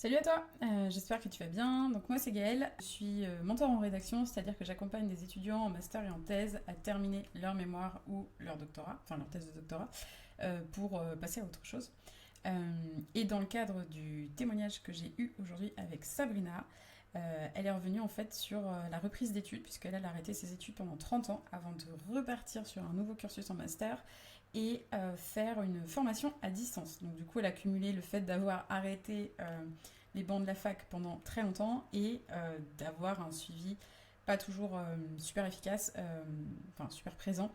Salut à toi, j'espère que tu vas bien. Donc moi c'est Gaëlle, je suis mentor en rédaction, c'est-à-dire que j'accompagne des étudiants en master et en thèse à terminer leur mémoire ou leur doctorat, enfin leur thèse de doctorat, pour passer à autre chose. Et dans le cadre du témoignage que j'ai eu aujourd'hui avec Sabrina, elle est revenue en fait sur la reprise d'études, puisqu'elle a arrêté ses études pendant 30 ans avant de repartir sur un nouveau cursus en master et faire une formation à distance. Donc du coup, elle a cumulé le fait d'avoir arrêté les bancs de la fac pendant très longtemps et d'avoir un suivi pas toujours super efficace, enfin super présent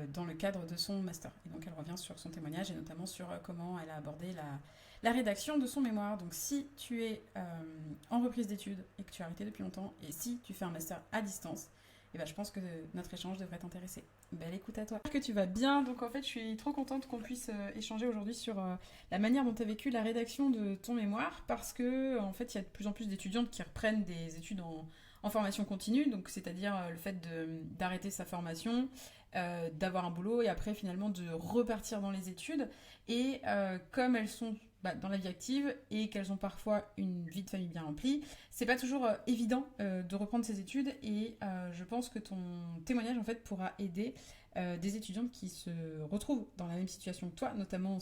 dans le cadre de son master. Et donc elle revient sur son témoignage et notamment sur comment elle a abordé la rédaction de son mémoire. Donc si tu es en reprise d'études et que tu as arrêté depuis longtemps et si tu fais un master à distance, et ben, je pense que notre échange devrait t'intéresser. Belle écoute à toi. J'espère que tu vas bien. Donc en fait, je suis trop contente qu'on puisse échanger aujourd'hui sur la manière dont tu as vécu la rédaction de ton mémoire parce que en fait, il y a de plus en plus d'étudiantes qui reprennent des études en formation continue, donc c'est-à-dire le fait d'arrêter sa formation, d'avoir un boulot et après finalement de repartir dans les études. Et comme elles sont dans la vie active et qu'elles ont parfois une vie de famille bien remplie, c'est pas toujours évident de reprendre ses études et je pense que ton témoignage en fait pourra aider des étudiantes qui se retrouvent dans la même situation que toi, notamment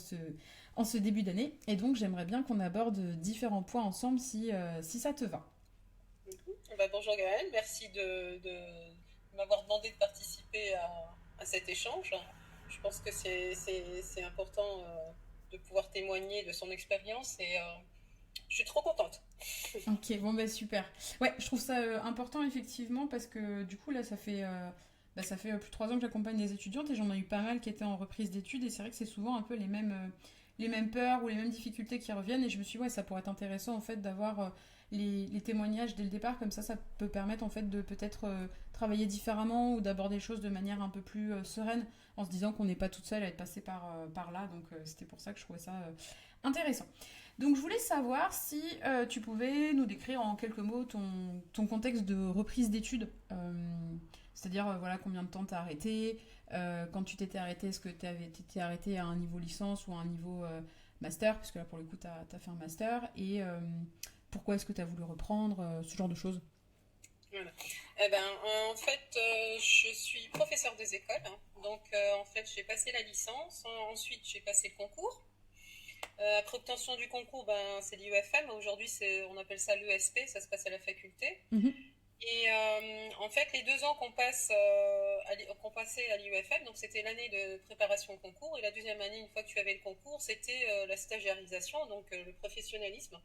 en ce début d'année. Et donc j'aimerais bien qu'on aborde différents points ensemble si ça te va. Bonjour Gaëlle, merci de m'avoir demandé de participer à cet échange. Je pense que c'est important de pouvoir témoigner de son expérience et je suis trop contente. Ok, bon bah super. Ouais, je trouve ça important effectivement parce que du coup là ça fait plus de 3 ans que j'accompagne des étudiantes et j'en ai eu pas mal qui étaient en reprise d'études et c'est vrai que c'est souvent un peu les mêmes peurs ou les mêmes difficultés qui reviennent et je me suis dit ouais ça pourrait être intéressant en fait d'avoir les témoignages dès le départ comme ça peut permettre en fait de peut-être travailler différemment ou d'aborder les choses de manière un peu plus sereine en se disant qu'on n'est pas toute seule à être passée par là donc c'était pour ça que je trouvais ça intéressant. Donc je voulais savoir si tu pouvais nous décrire en quelques mots ton contexte de reprise d'études. C'est-à-dire voilà combien de temps t'as arrêté, quand tu t'étais arrêté, est-ce que t'étais arrêté à un niveau licence ou à un niveau master, puisque là pour le coup t'as fait un master, et pourquoi est-ce que t'as voulu reprendre, ce genre de choses. Voilà. En fait, je suis professeure des écoles, hein. Donc en fait, j'ai passé la licence. Ensuite, j'ai passé le concours. Après obtention du concours, c'est l'IUFM. Aujourd'hui, on appelle ça l'ESP, ça se passe à la faculté. Mhm. Et en fait, les 2 ans qu'on passait à l'IUFM, donc c'était l'année de préparation au concours, et la deuxième année, une fois que tu avais le concours, c'était la stagiarisation, donc le professionnalisme.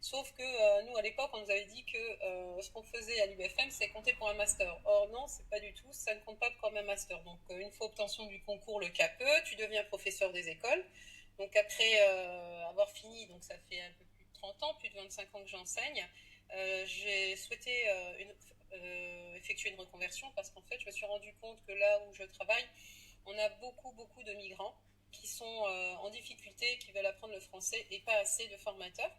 Sauf que nous, à l'époque, on nous avait dit que ce qu'on faisait à l'IUFM, c'est compter pour un master. Or non, c'est pas du tout, ça ne compte pas comme un master. Donc une fois obtention du concours, le CAPE, tu deviens professeur des écoles. Donc après avoir fini, donc ça fait un peu plus de 30 ans, plus de 25 ans que j'enseigne, j'ai souhaité effectuer une reconversion parce qu'en fait, je me suis rendu compte que là où je travaille, on a beaucoup de migrants qui sont en difficulté, qui veulent apprendre le français et pas assez de formateurs.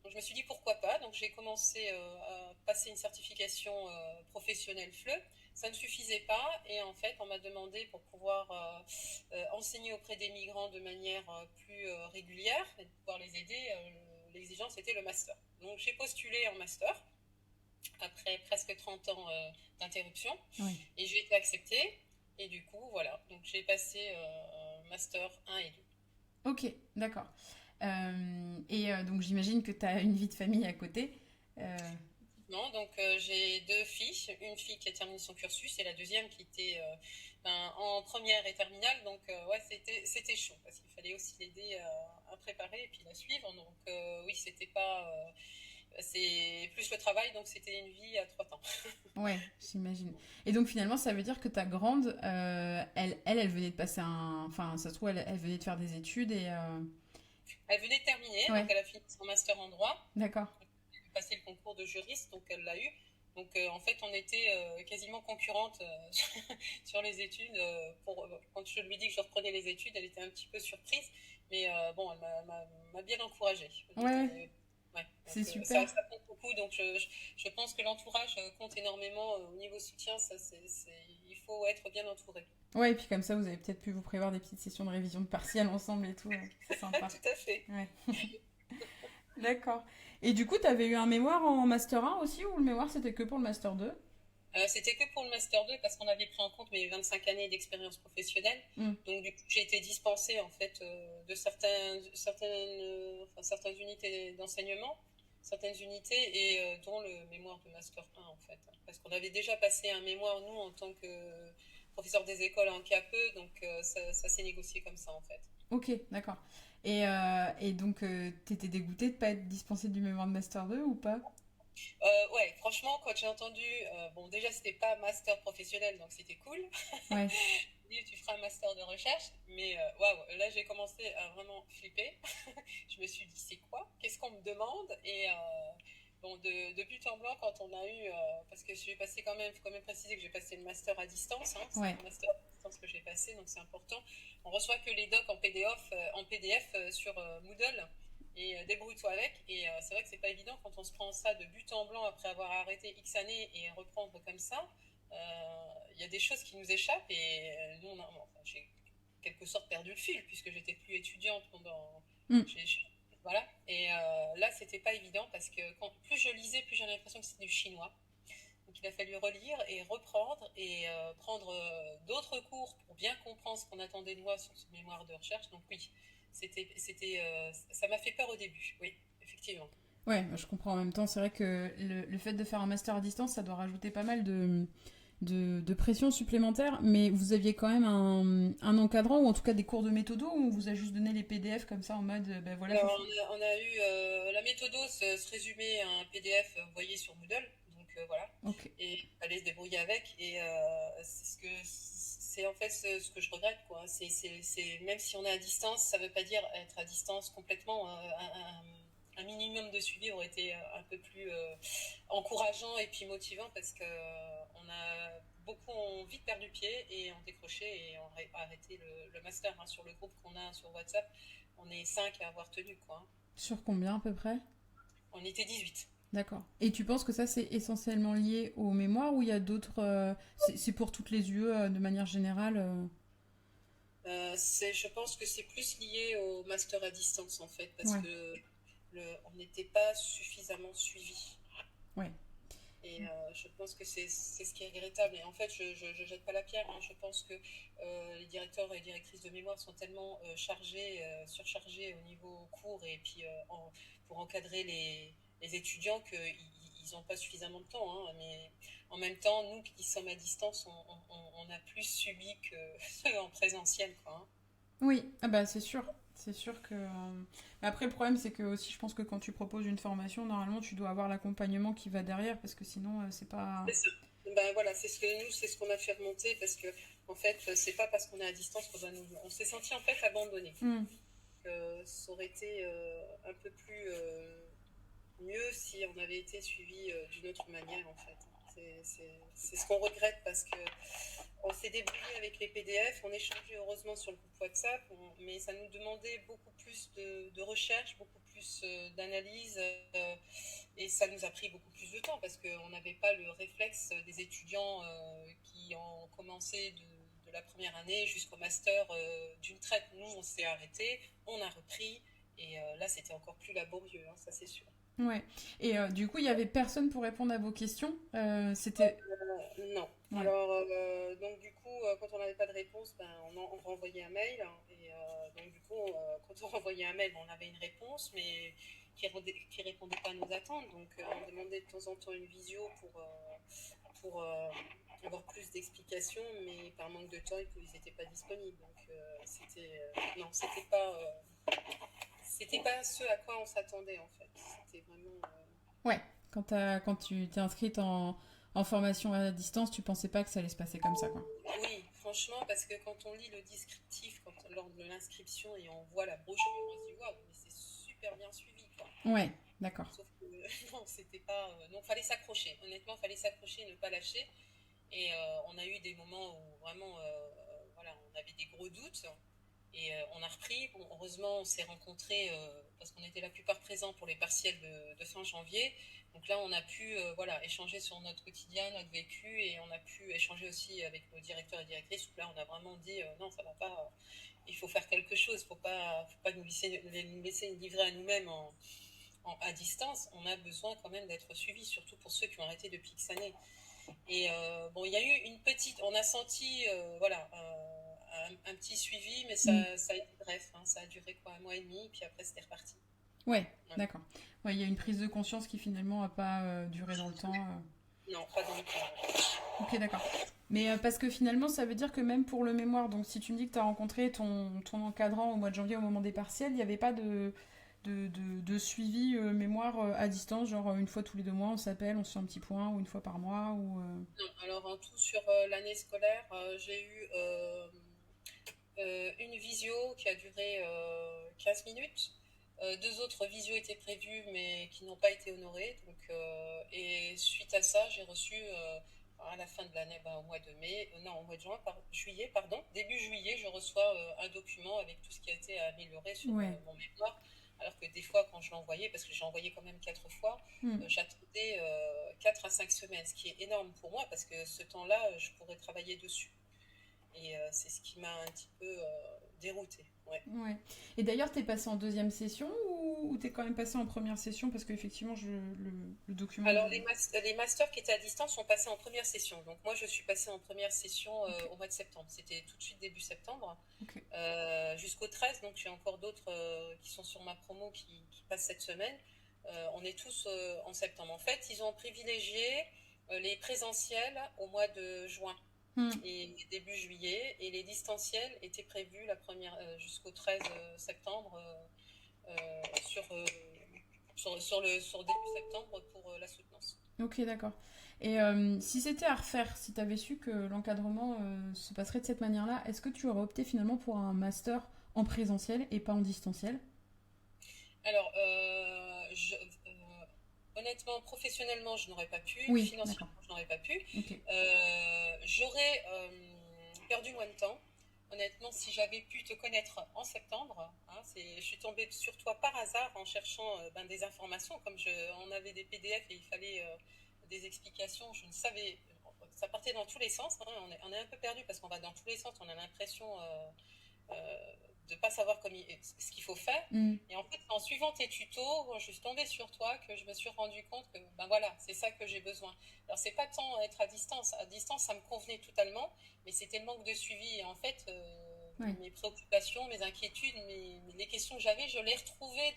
Donc je me suis dit pourquoi pas. Donc j'ai commencé à passer une certification professionnelle FLE. Ça ne suffisait pas et en fait on m'a demandé pour pouvoir enseigner auprès des migrants de manière plus régulière et de pouvoir les aider. L'exigence était le master. Donc j'ai postulé en master après presque 30 ans d'interruption Oui. et j'ai été acceptée. Et du coup, voilà. Donc j'ai passé master 1 et 2. Ok, d'accord. Et donc j'imagine que tu as une vie de famille à côté. Non, donc j'ai 2 filles, une fille qui a terminé son cursus et la deuxième qui était en première et terminale. Donc ouais, c'était chaud parce qu'il fallait aussi l'aider à préparer et puis la suivre. Donc oui, c'était pas c'est plus le travail, donc c'était une vie à 3 temps. Ouais, j'imagine. Et donc finalement, ça veut dire que ta grande, elle venait de passer un... Enfin, ça se trouve, elle venait de faire des études et... Elle venait de terminer, donc Ouais, elle a fini son master en droit, d'accord. passé le concours de juriste, donc elle l'a eu. Donc en fait, on était quasiment concurrentes sur les études. Quand je lui dis que je reprenais les études, elle était un petit peu surprise, mais bon, elle m'a bien encouragée. Ouais, Ouais, donc c'est super. ça compte beaucoup. Donc je pense que l'entourage compte énormément au niveau soutien. Il faut être bien entouré. Ouais, et puis comme ça, vous avez peut-être pu vous prévoir des petites sessions de révision de partiel ensemble et tout. C'est sympa. Tout à fait. Ouais. D'accord. Et du coup, tu avais eu un mémoire en Master 1 aussi, ou le mémoire c'était que pour le Master 2? C'était que pour le Master 2 parce qu'on avait pris en compte mes 25 années d'expérience professionnelle. Hmm. Donc, du coup, j'ai été dispensée en fait de certaines unités d'enseignement, certaines unités, et dont le mémoire de Master 1 en fait. Parce qu'on avait déjà passé un mémoire, nous, en tant que professeur des écoles en CAPE, donc ça s'est négocié comme ça en fait. Ok, d'accord. Et donc, t'étais dégoûtée de pas être dispensée du mémoire de Master 2 ou pas? Ouais, franchement, quand j'ai entendu, bon, déjà, c'était pas master professionnel, donc c'était cool. Ouais. Dit, tu feras un master de recherche, mais waouh, là, j'ai commencé à vraiment flipper. Je me suis dit, c'est quoi? Qu'est-ce qu'on me demande? Et bon, de but en blanc, quand on a eu, parce que j'ai passé quand même, faut quand même préciser que j'ai passé le master à distance, hein, c'est Ouais. un master à distance que j'ai passé, donc c'est important. On reçoit que les docs en PDF sur Moodle et débrouille-toi avec. Et c'est vrai que c'est pas évident quand on se prend ça de but en blanc après avoir arrêté X années et reprendre comme ça. Il y a des choses qui nous échappent et nous, enfin, j'ai quelque sorte perdu le fil puisque j'étais plus étudiante pendant. Hmm. Voilà. Et là, c'était pas évident parce que plus je lisais, plus j'avais l'impression que c'était du chinois. Donc il a fallu relire et reprendre et prendre d'autres cours pour bien comprendre ce qu'on attendait de moi sur ce mémoire de recherche. Donc oui, ça m'a fait peur au début, oui, effectivement. Ouais, bah, je comprends en même temps. C'est vrai que le fait de faire un master à distance, ça doit rajouter pas mal de pression supplémentaire, mais vous aviez quand même un encadrant, ou en tout cas des cours de méthodo, où on vous a juste donné les PDF comme ça en mode, ben voilà, faut Alors, faire. on a eu la méthode se résumait à un PDF envoyé sur Moodle, donc voilà, Ok. et il fallait se débrouiller avec. Et c'est en fait ce que je regrette, quoi. Même si on est à distance, ça ne veut pas dire être à distance complètement. Un minimum de suivi aurait été un peu plus encourageant et puis motivant parce que on a beaucoup ont vite perdu pied et ont décroché et ont arrêté le master, hein, sur le groupe qu'on a sur WhatsApp. On est 5 à avoir tenu, quoi. Sur combien à peu près? On était 18. D'accord. Et tu penses que ça c'est essentiellement lié aux mémoires, ou il y a d'autres, c'est pour toutes les UE de manière générale Je pense que c'est plus lié au master à distance, en fait, parce Ouais, que on n'était pas suffisamment suivi. ouais. Et je pense que c'est ce qui est regrettable. Et en fait, je jette pas la pierre, hein. Je pense que les directeurs et directrices de mémoire sont tellement chargés, surchargés au niveau cours et puis pour encadrer les étudiants qu'ils n'ont pas suffisamment de temps, hein. Mais en même temps, nous qui sommes à distance, on a plus subi que ceux en présentiel, quoi, hein. Oui, ah bah c'est sûr. C'est sûr que. Mais après, le problème, c'est que aussi, je pense que quand tu proposes une formation, normalement, tu dois avoir l'accompagnement qui va derrière, parce que sinon, c'est pas. C'est ça. Ben voilà, c'est ce qu'on a fait remonter parce que en fait, c'est pas parce qu'on est à distance qu'on va nous. On s'est senti en fait abandonné. Hmm. Ça aurait été un peu plus mieux si on avait été suivi d'une autre manière en fait. C'est ce qu'on regrette parce que on s'est débrouillé avec les PDF, on échangeait heureusement sur le groupe WhatsApp, mais ça nous demandait beaucoup plus de recherche, beaucoup plus d'analyse, et ça nous a pris beaucoup plus de temps parce qu'on n'avait pas le réflexe des étudiants qui ont commencé de la première année jusqu'au master d'une traite. Nous, on s'est arrêté, on a repris, et là, c'était encore plus laborieux, hein, ça c'est sûr. Ouais. Et du coup, il y avait personne pour répondre à vos questions. C'était. Non. Ouais. Alors, donc du coup, quand on n'avait pas de réponse, ben, on renvoyait un mail, hein. Et donc du coup, quand on renvoyait un mail, ben, on avait une réponse, mais qui répondait pas à nos attentes. Donc, on demandait de temps en temps une visio pour avoir plus d'explications, mais par manque de temps, ils n'étaient pas disponibles. Donc, non, c'était pas ce à quoi on s'attendait en fait. C'était vraiment. Ouais. Quand tu t'es inscrite en formation à distance, tu pensais pas que ça allait se passer comme ça, quoi. Oui, franchement, parce que quand on lit le descriptif lors de l'inscription et on voit la brochure, on se dit waouh, mais c'est super bien suivi, quoi. Ouais, d'accord. Sauf que non, c'était pas. Non, fallait s'accrocher. Honnêtement, fallait s'accrocher, ne pas lâcher. Et on a eu des moments où vraiment, voilà, on avait des gros doutes. Et on a repris. Bon, heureusement, on s'est rencontrés parce qu'on était la plupart présents pour les partiels de fin janvier. Donc là, on a pu voilà, échanger sur notre quotidien, notre vécu, et on a pu échanger aussi avec nos directeurs et directrices. Où là, on a vraiment dit non, ça va pas. Il faut faire quelque chose. Faut pas nous laisser livrer à nous-mêmes à distance, on a besoin quand même d'être suivi, surtout pour ceux qui ont arrêté depuis X années. Et bon, il y a eu on a senti voilà, un petit suivi, mais ça a été bref, hein, ça a duré quoi, 1 mois et demi, puis après c'était reparti. Ouais, d'accord. Ouais, il y a une prise de conscience qui finalement n'a pas duré dans le temps. Non, pas dans le temps. Ok, d'accord. Mais parce que finalement, ça veut dire que même pour le mémoire, donc si tu me dis que tu as rencontré ton encadrant au mois de janvier au moment des partiels, il n'y avait pas de suivi mémoire à distance, genre une fois tous les 2 mois, on s'appelle, on se fait un petit point, ou une fois par mois, ou... Non, alors en tout sur l'année scolaire, j'ai eu une visio qui a duré 15 minutes. 2 autres visios étaient prévues mais qui n'ont pas été honorées. Donc, et suite à ça, j'ai reçu à la fin de l'année, au mois de mai, non, au mois de juillet, pardon, début juillet, je reçois un document avec tout ce qui a été amélioré sur mon mémoire. Alors que des fois, quand je l'envoyais, parce que j'ai envoyé quand même 4 fois, j'attendais 4 à 5 semaines, ce qui est énorme pour moi parce que ce temps-là, je pourrais travailler dessus. Et c'est ce qui m'a un petit peu déroutée. Ouais. Et d'ailleurs, t'es passé en deuxième session ou t'es quand même passé en première session parce qu'effectivement, le document... Alors, les masters qui étaient à distance sont passés en première session. Donc, moi, je suis passée en première session au mois de septembre. C'était tout de suite début septembre, jusqu'au 13. Donc, j'ai encore d'autres qui sont sur ma promo qui passent cette semaine. On est tous en septembre. En fait, ils ont privilégié les présentiels au mois de juin et début juillet. Et les distanciels étaient prévus jusqu'au 13 septembre sur début septembre pour la soutenance. Ok, d'accord. Et si c'était à refaire, si tu avais su que l'encadrement se passerait de cette manière-là, est-ce que tu aurais opté finalement pour un master en présentiel et pas en distanciel? Alors, honnêtement, professionnellement, je n'aurais pas pu. Oui, financièrement, d'accord. je n'aurais pas pu. Ok. J'aurais perdu moins de temps. Honnêtement, si j'avais pu te connaître en septembre, hein, je suis tombée sur toi par hasard en cherchant des informations. Comme on avait des PDF et il fallait des explications, je ne savais. Ça partait dans tous les sens. Hein, on est un peu perdu parce qu'on va dans tous les sens. On a l'impression de ne pas savoir ce qu'il faut faire. Et en fait, en suivant tes tutos, je suis tombée sur toi que je me suis rendu compte que voilà, c'est ça que j'ai besoin. Alors, c'est pas tant être à distance. À distance, ça me convenait totalement, mais c'était le manque de suivi. Et en fait, mes préoccupations, mes inquiétudes, les questions que j'avais, je les retrouvais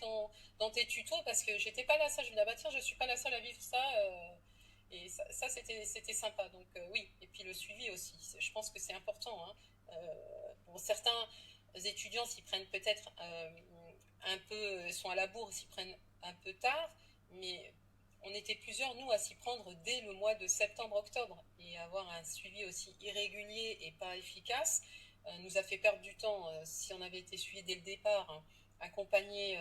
dans tes tutos parce que j'étais pas la seule. Je me disais, tiens, je suis pas la seule à vivre ça. Et ça c'était sympa. Donc, oui. Et puis le suivi aussi. Je pense que c'est important. Hein. Pour certains étudiants s'y prennent peut-être un peu, sont à la bourre, s'y prennent un peu tard, mais on était plusieurs, nous, à s'y prendre dès le mois de septembre-octobre. Et avoir un suivi aussi irrégulier et pas efficace nous a fait perdre du temps. Si on avait été suivi dès le départ, hein, accompagné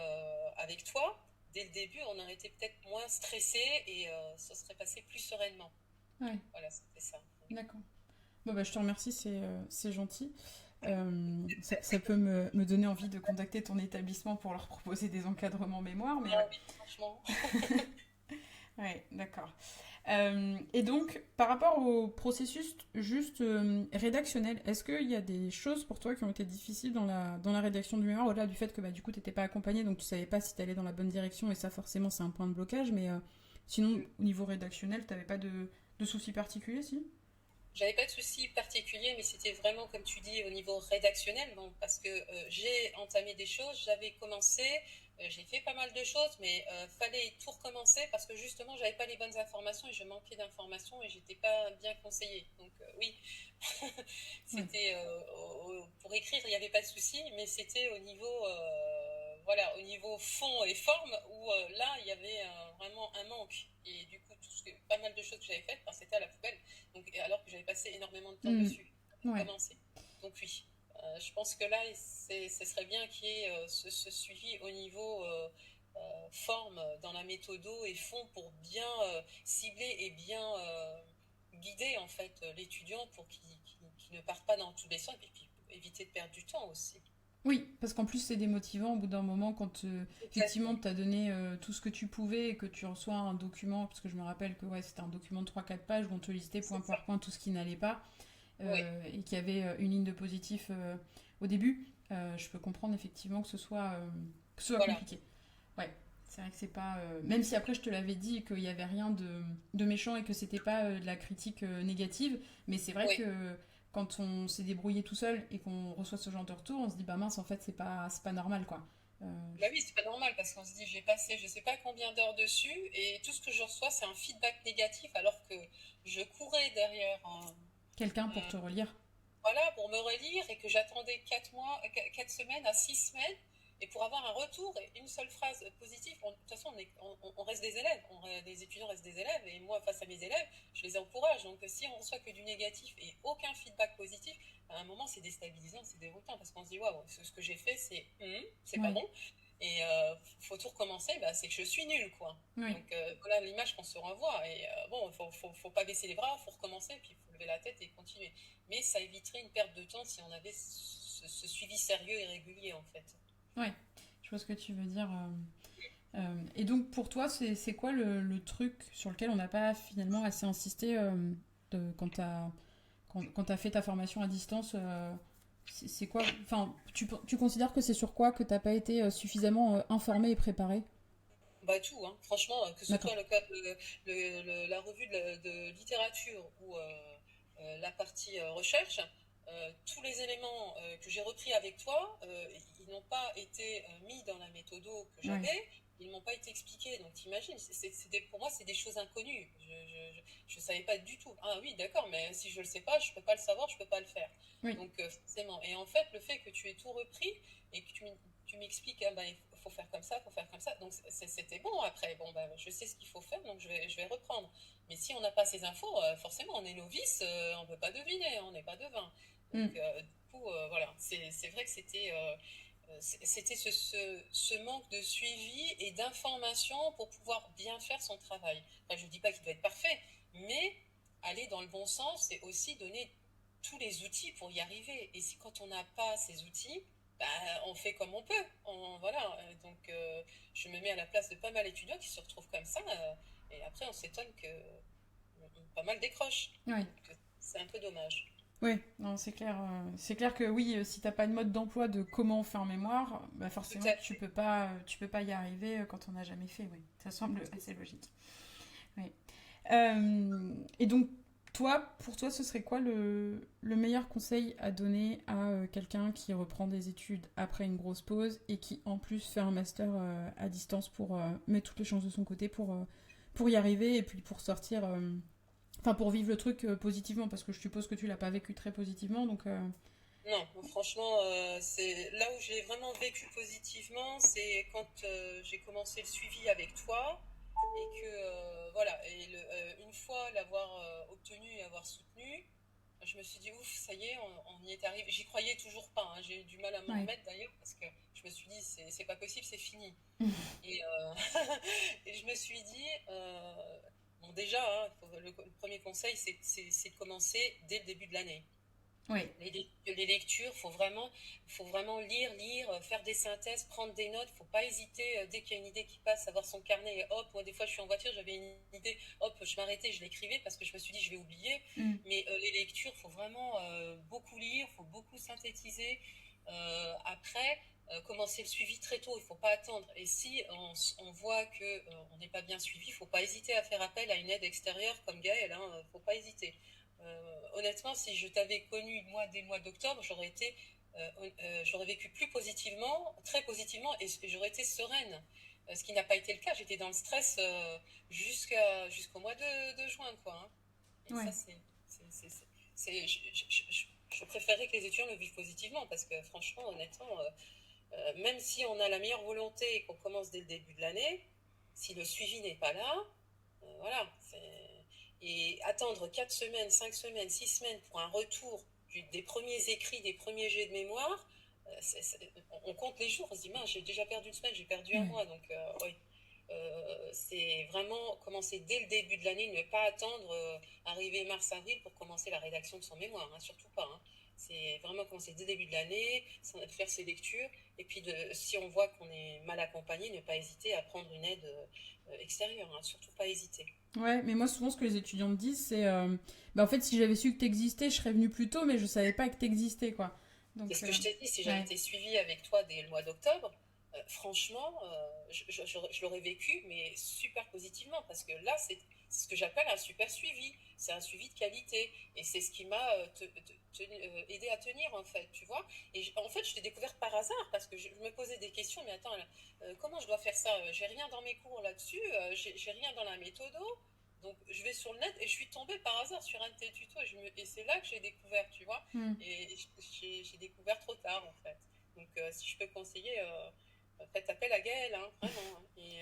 avec toi, dès le début, on aurait été peut-être moins stressé et ça serait passé plus sereinement. Ouais. Voilà, c'était ça. D'accord. Bon, je te remercie, c'est gentil. Ça peut me donner envie de contacter ton établissement pour leur proposer des encadrements mémoire. Mais... Ah oui, franchement. Ouais, d'accord. Et donc, par rapport au processus juste rédactionnel, est-ce qu'il y a des choses pour toi qui ont été difficiles dans la rédaction du mémoire, au-delà du fait que du coup, tu n'étais pas accompagnée, donc tu ne savais pas si tu allais dans la bonne direction, et ça, forcément, c'est un point de blocage, mais sinon, au niveau rédactionnel, tu n'avais pas de soucis particuliers, si? J'avais pas de soucis particuliers, mais c'était vraiment, comme tu dis, au niveau rédactionnel, bon, parce que j'ai entamé des choses, j'avais commencé, j'ai fait pas mal de choses, mais fallait tout recommencer parce que justement, j'avais pas les bonnes informations et je manquais d'informations et j'étais pas bien conseillée. Donc oui, c'était pour écrire, il n'y avait pas de soucis, mais c'était au niveau au niveau fond et forme où là, il y avait vraiment un manque. Et du coup, pas mal de choses que j'avais faites, c'était à la poubelle. Donc, alors que j'avais passé énormément de temps dessus, pour commencer. Donc oui, je pense que là, ce serait bien qu'il y ait ce suivi au niveau forme dans la méthodo et fond pour bien cibler et bien guider en fait l'étudiant pour qu'il ne parte pas dans tous les sens et puis éviter de perdre du temps aussi. Oui, parce qu'en plus c'est démotivant au bout d'un moment quand effectivement tu as donné tout ce que tu pouvais et que tu reçois un document, parce que je me rappelle que c'était un document de 3-4 pages où on te listait point par point tout ce qui n'allait pas et qu'il y avait une ligne de positif au début. Je peux comprendre effectivement que ce soit compliqué. Ouais, C'est vrai que c'est pas... Même si après je te l'avais dit qu'il n'y avait rien de méchant et que c'était pas de la critique négative, mais c'est vrai Oui. que quand on s'est débrouillé tout seul et qu'on reçoit ce genre de retour, on se dit bah mince en fait c'est pas normal quoi. Bah oui, c'est pas normal parce qu'on se dit j'ai passé je sais pas combien d'heures dessus et tout ce que je reçois c'est un feedback négatif alors que je courais derrière Quelqu'un pour un- te relire. voilà, pour me relire et que j'attendais 4 semaines à 6 semaines et pour avoir un retour et une seule phrase positive. De toute façon, on reste des élèves, les étudiants restent des élèves et moi, face à mes élèves, je les encourage. Donc, si on reçoit que du négatif et aucun feedback positif, à un moment, c'est déstabilisant, c'est déroutant parce qu'on se dit, waouh, ce que j'ai fait, c'est pas Ouais, bon. Et faut tout recommencer, bah, c'est que je suis nulle, quoi. oui. Donc voilà l'image qu'on se renvoie. Et bon, faut pas baisser les bras, faut recommencer, puis il faut lever la tête et continuer. Mais ça éviterait une perte de temps si on avait ce suivi sérieux et régulier, en fait. Ouais, je vois ce que tu veux dire. Et donc pour toi, c'est quoi le truc sur lequel on n'a pas finalement assez insisté quand quand t'as fait ta formation à distance c'est quoi? Enfin, tu considères que c'est sur quoi que t'as pas été suffisamment informé et préparé? Bah tout, hein. Franchement, que ce D'accord. soit le cas de la revue de littérature ou la partie recherche, tous les éléments que j'ai repris avec toi, ils n'ont pas été mis dans la méthodo que Ouais. j'avais, ils m'ont pas été expliqués. Donc t'imagines, pour moi, c'est des choses inconnues. Je savais pas du tout. Ah oui, d'accord, mais si je le sais pas, je peux pas le savoir, je peux pas le faire. Oui. Donc forcément. Et en fait, le fait que tu aies tout repris et que tu m'expliques, ah, ben, il faut faire comme ça, il faut faire comme ça. Donc c'était bon après. Bon, ben, je sais ce qu'il faut faire, donc je vais reprendre. Mais si on n'a pas ces infos, forcément, on est novice, on ne peut pas deviner, on n'est pas devin. Mm. Donc, du coup, voilà, c'est vrai que c'était ce manque de suivi et d'information pour pouvoir bien faire son travail. Enfin, je ne dis pas qu'il doit être parfait, mais aller dans le bon sens et aussi donner tous les outils pour y arriver. Et si quand on n'a pas ces outils, bah, on fait comme on peut. Voilà. Donc, je me mets à la place de pas mal d'étudiants qui se retrouvent comme ça. Et après, on s'étonne que pas mal décrochent. Ouais. Donc, c'est un peu dommage. Oui, non, c'est clair. C'est clair que oui, si t'as pas de mode d'emploi de comment on fait en mémoire, bah Tout forcément à fait. tu peux pas y arriver quand on n'a jamais fait. Oui, ça semble assez logique. Oui. Et donc, pour toi, ce serait quoi le meilleur conseil à donner à quelqu'un qui reprend des études après une grosse pause et qui en plus fait un master à distance pour mettre toutes les chances de son côté pour y arriver et puis pour sortir, enfin pour vivre le truc positivement parce que je suppose que tu l'as pas vécu très positivement donc Non, franchement, c'est là où j'ai vraiment vécu positivement, c'est quand j'ai commencé le suivi avec toi et que voilà, et une fois l'avoir obtenu et avoir soutenu, je me suis dit ouf, ça y est, on y est arrivé. J'y croyais toujours pas, hein. J'ai eu du mal à m'en ouais. remettre d'ailleurs parce que je me suis dit c'est pas possible, c'est fini. Et, et je me suis dit bon déjà, hein, le premier conseil c'est de commencer dès le début de l'année. Ouais. Les lectures, faut vraiment lire, faire des synthèses, prendre des notes. Faut pas hésiter dès qu'il y a une idée qui passe, avoir son carnet et hop. Moi, des fois, je suis en voiture, j'avais une idée, hop, je m'arrêtais, je l'écrivais parce que je me suis dit je vais oublier. Mm. Mais les lectures, faut vraiment beaucoup lire, faut beaucoup synthétiser. Après, commencer le suivi très tôt, il faut pas attendre. Et si on voit que on n'est pas bien suivi, il faut pas hésiter à faire appel à une aide extérieure comme Gaëlle. Hein, faut pas hésiter. Honnêtement, si je t'avais connu moi dès le mois d'octobre, j'aurais vécu plus positivement, très positivement, et j'aurais été sereine. Ce qui n'a pas été le cas. J'étais dans le stress jusqu'au mois de juin, quoi. Hein. Et ça, Ouais. je préférerais que les étudiants le vivent positivement parce que franchement, honnêtement, même si on a la meilleure volonté et qu'on commence dès le début de l'année, si le suivi n'est pas là, voilà. Et attendre 4 semaines, 5 semaines, 6 semaines pour un retour des premiers écrits, des premiers jets de mémoire, on compte les jours. On se dit, mince, j'ai déjà perdu une semaine, j'ai perdu un Ouais. mois. Donc, oui. C'est vraiment commencer dès le début de l'année, ne pas attendre arriver mars-avril pour commencer la rédaction de son mémoire, hein, surtout pas. Hein. C'est vraiment commencer dès le début de l'année, faire ses lectures, et puis si on voit qu'on est mal accompagné, ne pas hésiter à prendre une aide extérieure, hein, surtout pas hésiter. Ouais, mais moi souvent ce que les étudiants me disent c'est bah en fait si j'avais su que t'existais, je serais venue plus tôt mais je savais pas que t'existais quoi. C'est Donc ce que je t'ai dit, si j'avais ouais. été suivie avec toi dès le mois d'octobre, franchement, je l'aurais vécu, mais super positivement, parce que là, c'est ce que j'appelle un super suivi. C'est un suivi de qualité. Et c'est ce qui m'a aidé à tenir, en fait, tu vois. Et en fait, je l'ai découvert par hasard, parce que je me posais des questions, mais attends, comment je dois faire ça? J'ai rien dans mes cours là-dessus, j'ai rien dans la méthode. Donc, je vais sur le net et je suis tombée par hasard sur un de tes tutos et c'est là que j'ai découvert, tu vois. Et j'ai découvert trop tard, en fait. Donc, si je peux conseiller, faites appel à Gaël, hein, vraiment. Et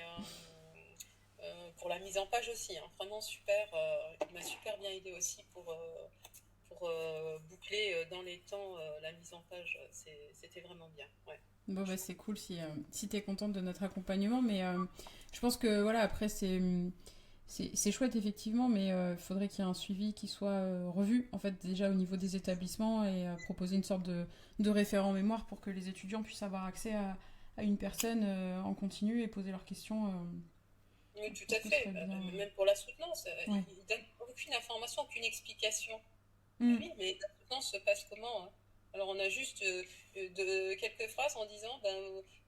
pour la mise en page aussi, hein, vraiment super. Il m'a super bien aidé aussi pour boucler dans les temps la mise en page. C'était vraiment bien. Ouais. Bon, bah, c'est cool si tu es contente de notre accompagnement, mais je pense que voilà, après, c'est chouette effectivement, mais il faudrait qu'il y ait un suivi qui soit revu, en fait, déjà au niveau des établissements et proposer une sorte de référent mémoire pour que les étudiants puissent avoir accès à une personne en continu et poser leurs questions. Oui, Je tout pense à que ce fait. serait bien. Même pour la soutenance, Ouais. il ne donne aucune information, aucune explication. Ah Mm. oui, mais la soutenance se passe comment, hein? Alors on a juste quelques phrases en disant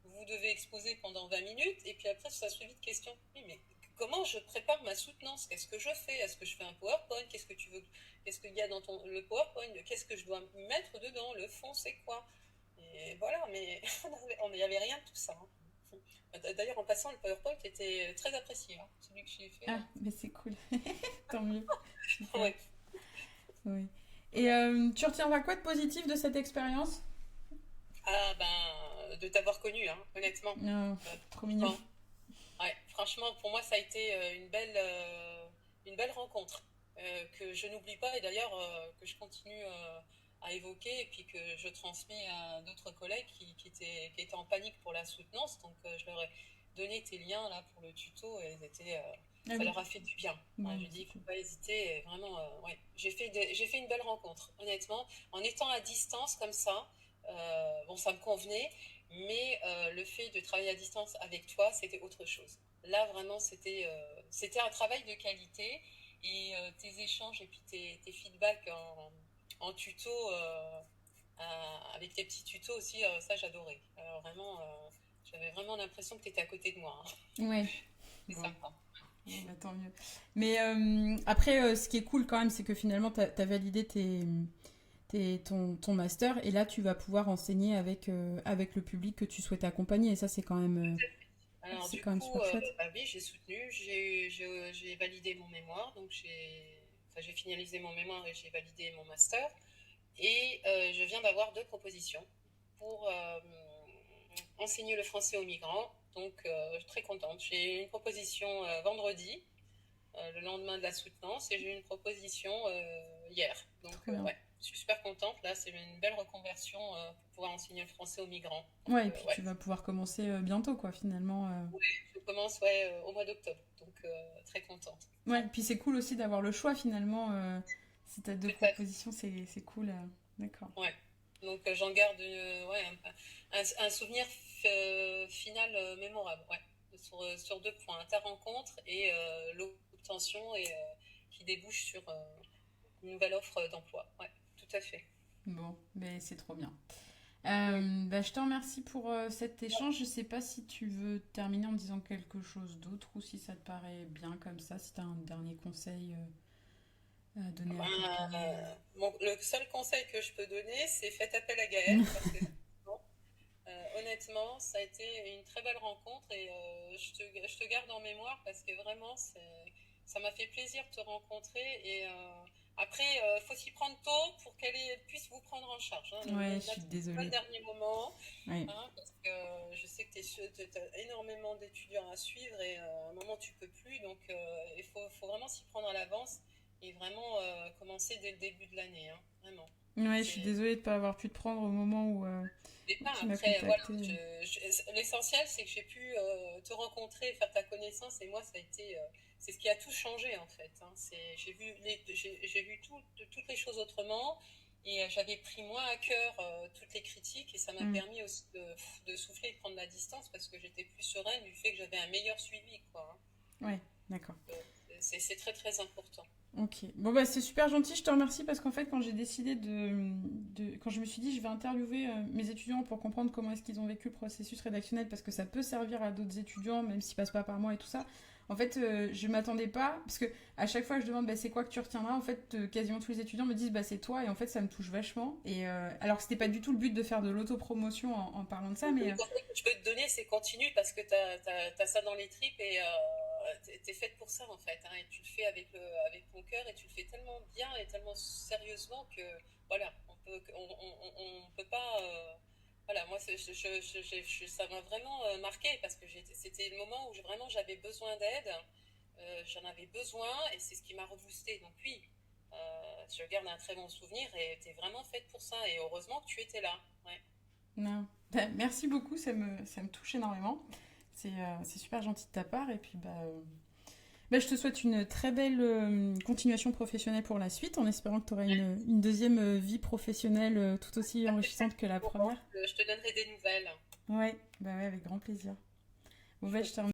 vous devez exposer pendant 20 minutes et puis après ça suivi de questions. Oui, mais comment je prépare ma soutenance? Qu'est-ce que je fais? Est-ce que je fais un PowerPoint? Qu'est-ce que tu veux? Qu'est-ce qu'il y a dans le PowerPoint? Qu'est-ce que je dois mettre dedans? Le fond, c'est quoi? Et voilà, mais on n'y avait rien de tout ça, hein. D'ailleurs, en passant, le PowerPoint était très apprécié, hein, celui que j'ai fait. Ah, mais c'est cool. Tant mieux. Super. Ouais. Oui. Et tu retiendras quoi de positif de cette expérience? Ah ben, de t'avoir connu, hein, honnêtement. Non, trop mignon. Franchement, ouais, franchement, pour moi, ça a été une belle rencontre que je n'oublie pas et d'ailleurs que je continue à évoquer et puis que je transmets à d'autres collègues qui étaient en panique pour la soutenance. Donc, je leur ai donné tes liens là pour le tuto et Ah ça oui. leur a fait du bien. Ouais, Bon, je dis, c'est il ne faut cool. pas hésiter. Et vraiment, ouais. J'ai fait une belle rencontre, honnêtement. En étant à distance comme ça, bon, ça me convenait, mais le fait de travailler à distance avec toi, c'était autre chose. Là, vraiment, c'était un travail de qualité et tes échanges et puis tes feedbacks en tuto, avec tes petits tutos aussi, ça, j'adorais. Alors, vraiment, j'avais vraiment l'impression que tu étais à côté de moi, hein. Ouais. C'est Bon, sympa. bon, bah, tant mieux. Mais après, ce qui est cool quand même, c'est que finalement, tu as validé ton master et là, tu vas pouvoir enseigner avec le public que tu souhaites accompagner. Et ça, Alors, c'est du quand même coup, super chouette. bah oui, j'ai soutenu, j'ai validé mon mémoire, donc j'ai finalisé mon mémoire et j'ai validé mon master. Et je viens d'avoir deux propositions pour enseigner le français aux migrants. Donc, je suis très contente. J'ai eu une proposition vendredi, le lendemain de la soutenance, et j'ai eu une proposition hier. Donc, Trop bien. ouais, je suis super contente. Là, c'est une belle reconversion pour pouvoir enseigner le français aux migrants. Donc, Ouais, et puis ouais. tu vas pouvoir commencer bientôt, quoi, finalement. Ouais, je commence ouais, au mois d'octobre. Donc, très contente. Ouais, et puis c'est cool aussi d'avoir le choix, finalement. Si tu as deux Tout à fait. propositions, c'est cool. D'accord. Ouais. Donc j'en garde ouais, un souvenir final mémorable, ouais, sur deux points, ta rencontre et l'obtention et qui débouche sur une nouvelle offre d'emploi. Ouais, tout à fait. Bon, mais c'est trop bien. Mm. Bah, je te remercie pour cet échange. Je sais pas si tu veux terminer en disant quelque chose d'autre ou si ça te paraît bien comme ça, si tu as un dernier conseil à donner à quelqu'un. Le seul conseil que je peux donner, c'est faites appel à Gaël parce que bon, honnêtement, ça a été une très belle rencontre et je te garde en mémoire parce que vraiment, ça m'a fait plaisir de te rencontrer et après, il faut s'y prendre tôt pour qu'elle puisse vous prendre en charge, hein. Ouais, je suis N'attendez pas le désolée. dernier moment, Ouais. hein, parce que je sais que tu as énormément d'étudiants à suivre et à un moment, tu peux plus. Donc, il faut vraiment s'y prendre à l'avance et vraiment commencer dès le début de l'année, hein, vraiment. Ouais, je suis C'est désolée de ne pas avoir pu te prendre au moment mais où pas tu m'as après, voilà. contactée. L'essentiel, c'est que j'ai pu te rencontrer, faire ta connaissance, et moi, ça a été, c'est ce qui a tout changé en fait, hein. J'ai vu toutes les choses autrement, et j'avais pris moins à cœur toutes les critiques, et ça m'a Hmm. permis aussi de souffler et de prendre la distance parce que j'étais plus sereine du fait que j'avais un meilleur suivi, quoi, Ouais, d'accord. hein. C'est très très important. Ok. Bon, bah, c'est super gentil, je te remercie parce qu'en fait, quand j'ai décidé quand je me suis dit, je vais interviewer mes étudiants pour comprendre comment est-ce qu'ils ont vécu le processus rédactionnel parce que ça peut servir à d'autres étudiants, même s'ils passent pas par moi et tout ça. En fait, je m'attendais pas parce que à chaque fois que je demande bah, c'est quoi que tu retiendras, en fait, quasiment tous les étudiants me disent bah, c'est toi et en fait, ça me touche vachement. Et alors que c'était pas du tout le but de faire de l'autopromotion en parlant de ça, mais Le conseil que je peux te donner, c'est continue parce que tu as, ça dans les tripes et tu es faite pour ça en fait. Hein, et tu le fais avec ton cœur et tu le fais tellement bien et tellement sérieusement que voilà, on peut pas. Voilà, moi, ça m'a vraiment marqué parce que c'était le moment où vraiment j'avais besoin d'aide. J'en avais besoin et c'est ce qui m'a reboosté. Donc oui, je garde un très bon souvenir et tu es vraiment faite pour ça. Et heureusement que tu étais là. Ouais. non. Bah, merci beaucoup, ça me touche énormément. C'est super gentil de ta part. Et puis, bah, je te souhaite une très belle continuation professionnelle pour la suite, en espérant que tu auras une deuxième vie professionnelle tout aussi enrichissante que la première. Je te donnerai des nouvelles. Ouais, bah ouais, avec grand plaisir. Bon, bah, je te remercie.